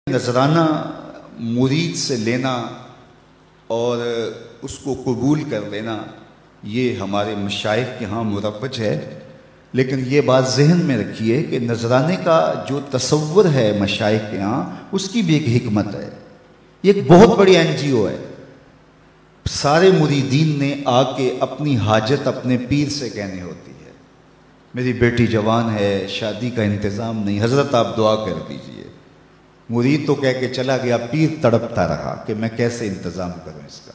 نذرانہ مرید سے لینا اور اس کو قبول کر لینا یہ ہمارے مشائخ کے ہاں مروج ہے، لیکن یہ بات ذہن میں رکھیے کہ نذرانے کا جو تصور ہے مشائخ کے ہاں اس کی بھی ایک حکمت ہے۔ یہ ایک بہت بڑی NGO ہے۔ سارے مریدین نے آ کے اپنی حاجت اپنے پیر سے کہنی ہوتی ہے، میری بیٹی جوان ہے، شادی کا انتظام نہیں، حضرت آپ دعا کر دیجئے۔ مرید تو کہہ کے چلا گیا، پیر تڑپتا رہا کہ میں کیسے انتظام کروں اس کا۔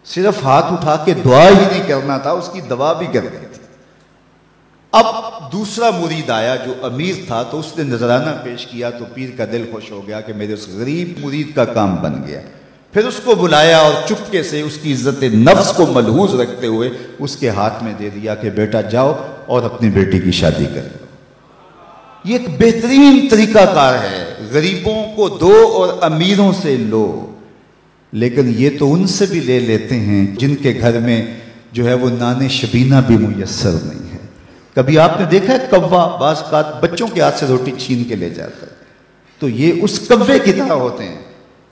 صرف ہاتھ اٹھا کے دعا ہی نہیں کرنا تھا، اس کی دوا بھی کرنی تھی۔ اب دوسرا مرید آیا جو امیر تھا، تو اس نے نذرانہ پیش کیا تو پیر کا دل خوش ہو گیا کہ میرے اس غریب مرید کا کام بن گیا۔ پھر اس کو بلایا اور چپکے سے اس کی عزت نفس کو ملحوظ رکھتے ہوئے اس کے ہاتھ میں دے دیا کہ بیٹا جاؤ اور اپنی بیٹی کی شادی کر لو۔ یہ ایک بہترین طریقہ کار ہے، غریبوں کو دو اور امیروں سے لو، لیکن یہ تو ان سے بھی لے لیتے ہیں جن کے گھر میں جو ہے وہ نان شبینہ بھی میسر نہیں ہے۔ کبھی آپ نے دیکھا ہے کوا بعض اوقات بچوں کے ہاتھ سے روٹی چھین کے لے جاتا ہے، تو یہ اس کوے کی طرح ہوتے ہیں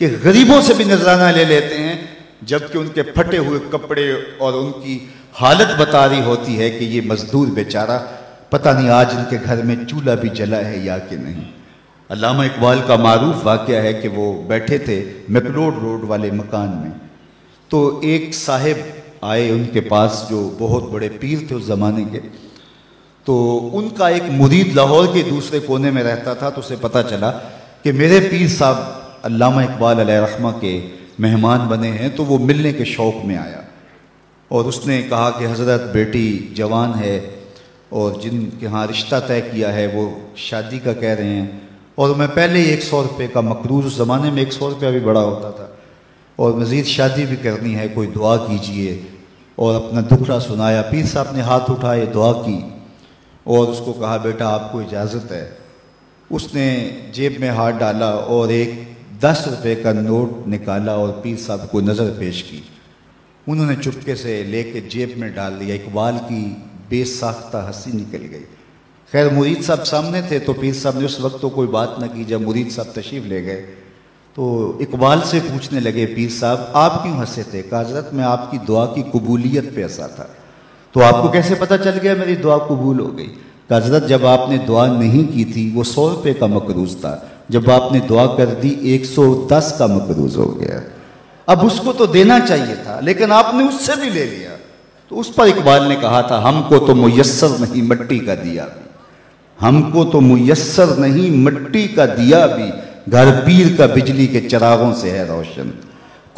کہ غریبوں سے بھی نذرانہ لے لیتے ہیں، جبکہ ان کے پھٹے ہوئے کپڑے اور ان کی حالت بتا رہی ہوتی ہے کہ یہ مزدور بیچارہ پتہ نہیں آج ان کے گھر میں چولہا بھی جلا ہے یا کہ نہیں۔ علامہ اقبال کا معروف واقعہ ہے کہ وہ بیٹھے تھے میکلوڈ روڈ والے مکان میں، تو ایک صاحب آئے ان کے پاس جو بہت بڑے پیر تھے اس زمانے کے، تو ان کا ایک مرید لاہور کے دوسرے کونے میں رہتا تھا، تو اسے پتہ چلا کہ میرے پیر صاحب علامہ اقبال علیہ رحمہ کے مہمان بنے ہیں، تو وہ ملنے کے شوق میں آیا اور اس نے کہا کہ حضرت بیٹی جوان ہے اور جن کے ہاں رشتہ طے کیا ہے وہ شادی کا کہہ رہے ہیں، اور میں پہلے ہی 100 روپے کا مقروض، اس زمانے میں 100 روپیہ بھی بڑا ہوتا تھا، اور مزید شادی بھی کرنی ہے، کوئی دعا کیجئے، اور اپنا دکھڑا سنایا۔ پیر صاحب نے ہاتھ اٹھائے، دعا کی اور اس کو کہا بیٹا آپ کو اجازت ہے۔ اس نے جیب میں ہاتھ ڈالا اور ایک 10 روپے کا نوٹ نکالا اور پیر صاحب کو نظر پیش کی۔ انہوں نے چپکے سے لے کے جیب میں ڈال دیا۔ اقبال کی بے ساختہ ہنسی نکل گئی۔ خیر مرید صاحب سامنے تھے تو پیر صاحب نے اس وقت تو کوئی بات نہ کی۔ جب مرید صاحب تشریف لے گئے تو اقبال سے پوچھنے لگے پیر صاحب آپ کیوں ہنسے تھے؟ کہا حضرت میں آپ کی دعا کی قبولیت پہ ہنسا تھا۔ تو آپ کو کیسے پتہ چل گیا میری دعا قبول ہو گئی؟ کہا حضرت جب آپ نے دعا نہیں کی تھی وہ 100 روپے کا مقروض تھا، جب آپ نے دعا کر دی 110 کا مقروض ہو گیا۔ اب اس کو تو دینا چاہیے تھا لیکن آپ نے اس سے بھی لے لیا۔ تو اس پر اقبال نے کہا تھا ہم کو تو میسر نہیں مٹی کا دیا بھی، ہم کو تو میسر نہیں مٹی کا دیا بھی، گھر پیر کا بجلی کے چراغوں سے ہے روشن۔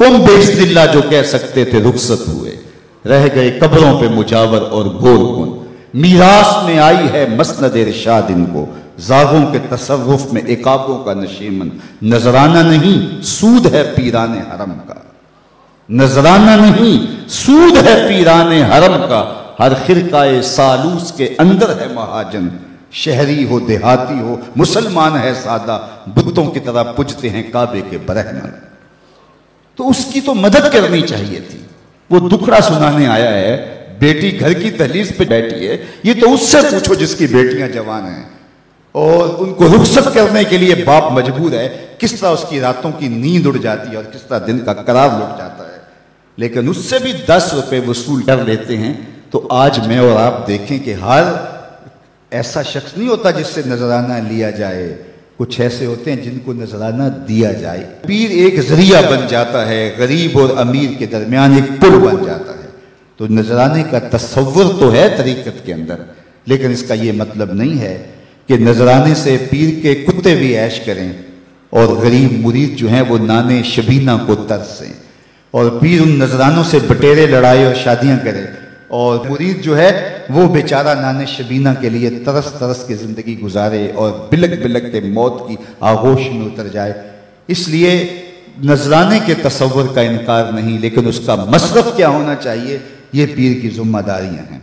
کم بِإِذْنِ اللہ جو کہہ سکتے تھے رخصت ہوئے، رہ گئے قبروں پہ مجاور اور گول کن۔ میراث میں آئی ہے مسند ارشاد ان کو، زاغوں کے تصرف میں عقابوں کا نشیمن۔ نذرانہ نہیں سود ہے پیران حرم کا، نذرانہ نہیں سود ہے پیران حرم کا، ہر خرقہ سالوس کے اندر ہے مہاجن۔ شہری ہو دیہاتی ہو مسلمان ہے سادہ، بتوں کی طرح پجتے ہیں کعبے کے برہمن۔ تو اس کی تو مدد کرنی چاہیے تھی۔ وہ دکھڑا سنانے آیا ہے، بیٹی گھر کی دہلیز پہ بیٹھی ہے، یہ تو اس سے پوچھو جس کی بیٹیاں جوان ہیں، اور ان کو رخصت کرنے کے لیے باپ مجبور ہے، کس طرح اس کی راتوں کی نیند اڑ جاتی ہے اور کس طرح دن کا قرار لٹ جاتا ہے، لیکن اس سے بھی 10 روپے وصول کر لیتے ہیں۔ تو آج میں اور آپ دیکھیں کہ ہر ایسا شخص نہیں ہوتا جس سے نذرانہ لیا جائے، کچھ ایسے ہوتے ہیں جن کو نذرانہ دیا جائے۔ پیر ایک ذریعہ بن جاتا ہے، غریب اور امیر کے درمیان ایک پل بن جاتا ہے۔ تو نذرانے کا تصور تو ہے طریقت کے اندر، لیکن اس کا یہ مطلب نہیں ہے کہ نذرانے سے پیر کے کتے بھی عیش کریں اور غریب مرید جو ہیں وہ نان شبینہ کو ترسیں، اور پیر ان نذرانوں سے بٹیرے لڑائے اور شادیاں کرے، اور مرید جو ہے وہ بیچارہ نان شبینہ کے لیے ترس ترس کے زندگی گزارے اور بلک بلک کے موت کی آغوش میں اتر جائے۔ اس لیے نذرانے کے تصور کا انکار نہیں، لیکن اس کا مصرف کیا ہونا چاہیے یہ پیر کی ذمہ داریاں ہیں۔